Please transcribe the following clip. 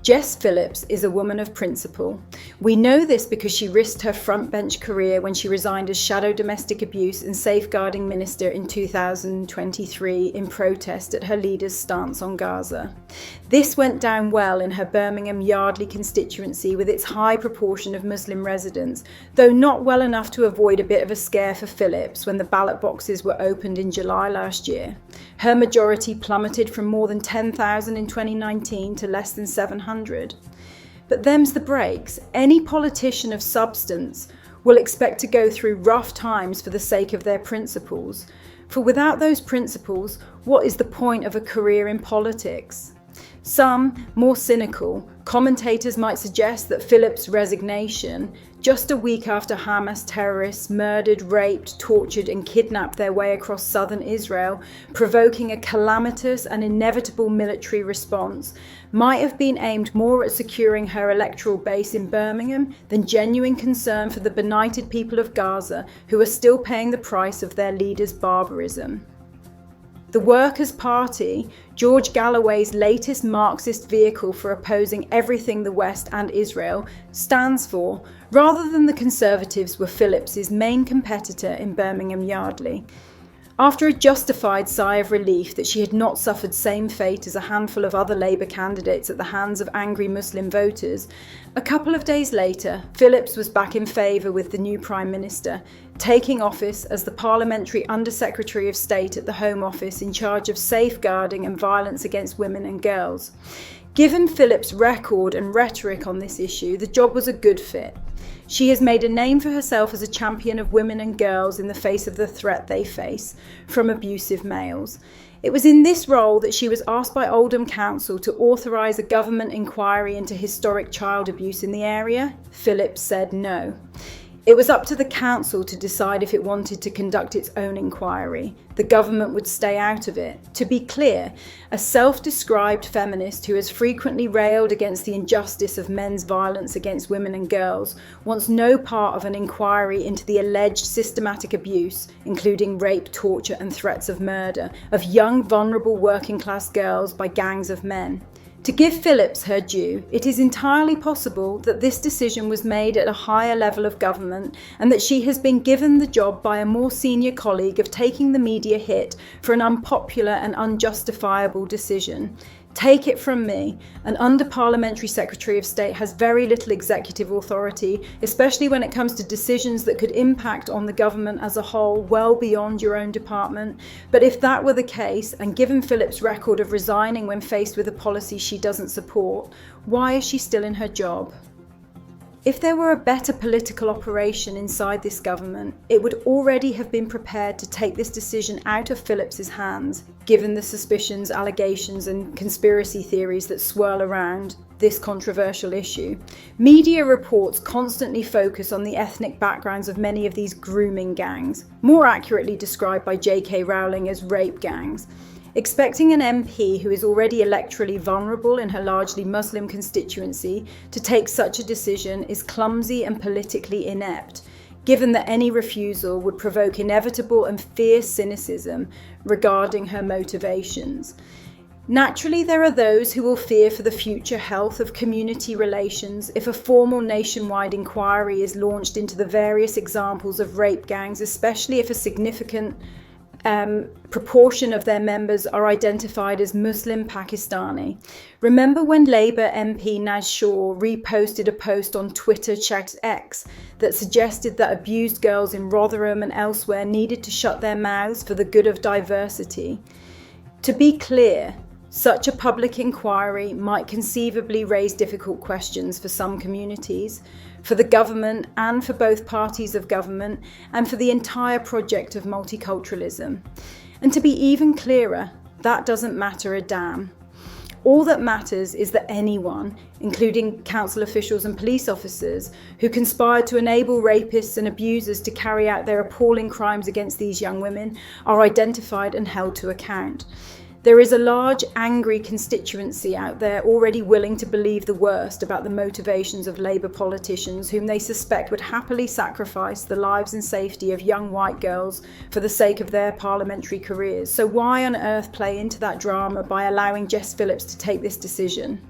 Jess Phillips is a woman of principle. We know this because she risked her frontbench career when she resigned as Shadow Domestic Abuse and Safeguarding Minister in 2023 in protest at her leader's stance on Gaza. This went down well in her Birmingham Yardley constituency with its high proportion of Muslim residents, though not well enough to avoid a bit of a scare for Phillips when the ballot boxes were opened in July last year. Her majority plummeted from more than 10,000 in 2019 to less than 700. But them's the breaks. Any politician of substance will expect to go through rough times for the sake of their principles. For without those principles, what is the point of a career in politics? Some, more cynical, commentators might suggest that Phillips' resignation, just a week after Hamas terrorists murdered, raped, tortured and kidnapped their way across southern Israel, provoking a calamitous and inevitable military response, might have been aimed more at securing her electoral base in Birmingham than genuine concern for the benighted people of Gaza who are still paying the price of their leaders' barbarism. The Workers' Party, George Galloway's latest Marxist vehicle for opposing everything the West and Israel, stands for, rather than the Conservatives were Phillips's main competitor in Birmingham Yardley. After a justified sigh of relief that she had not suffered same fate as a handful of other Labour candidates at the hands of angry Muslim voters, a couple of days later, Phillips was back in favour with the new Prime Minister, taking office as the Parliamentary Under-Secretary of State at the Home Office in charge of safeguarding and violence against women and girls. Given Phillips' record and rhetoric on this issue, the job was a good fit. She has made a name for herself as a champion of women and girls in the face of the threat they face from abusive males. It was in this role that she was asked by Oldham Council to authorise a government inquiry into historic child abuse in the area. Phillips said no. It was up to the council to decide if it wanted to conduct its own inquiry. The government would stay out of it. To be clear, a self-described feminist who has frequently railed against the injustice of men's violence against women and girls wants no part of an inquiry into the alleged systematic abuse, including rape, torture and threats of murder, of young, vulnerable working-class girls by gangs of men. To give Phillips her due, it is entirely possible that this decision was made at a higher level of government and that she has been given the job by a more senior colleague of taking the media hit for an unpopular and unjustifiable decision. Take it from me, an under-parliamentary Secretary of State has very little executive authority, especially when it comes to decisions that could impact on the government as a whole, well beyond your own department. But if that were the case, and given Phillips' record of resigning when faced with a policy she doesn't support, why is she still in her job? If there were a better political operation inside this government, it would already have been prepared to take this decision out of Phillips's hands, given the suspicions, allegations and conspiracy theories that swirl around this controversial issue. Media reports constantly focus on the ethnic backgrounds of many of these grooming gangs, more accurately described by J.K. Rowling as rape gangs. Expecting an MP who is already electorally vulnerable in her largely Muslim constituency to take such a decision is clumsy and politically inept, given that any refusal would provoke inevitable and fierce cynicism regarding her motivations. Naturally, there are those who will fear for the future health of community relations if a formal nationwide inquiry is launched into the various examples of rape gangs, especially if a significant proportion of their members are identified as Muslim Pakistani. Remember when Labour MP Naz Shaw reposted a post on Twitter X that suggested that abused girls in Rotherham and elsewhere needed to shut their mouths for the good of diversity? To be clear, such a public inquiry might conceivably raise difficult questions for some communities, for the government and for both parties of government, and for the entire project of multiculturalism. And to be even clearer, that doesn't matter a damn. All that matters is that anyone, including council officials and police officers, who conspired to enable rapists and abusers to carry out their appalling crimes against these young women, are identified and held to account. There is a large, angry constituency out there already willing to believe the worst about the motivations of Labour politicians whom they suspect would happily sacrifice the lives and safety of young white girls for the sake of their parliamentary careers. So why on earth play into that drama by allowing Jess Phillips to take this decision?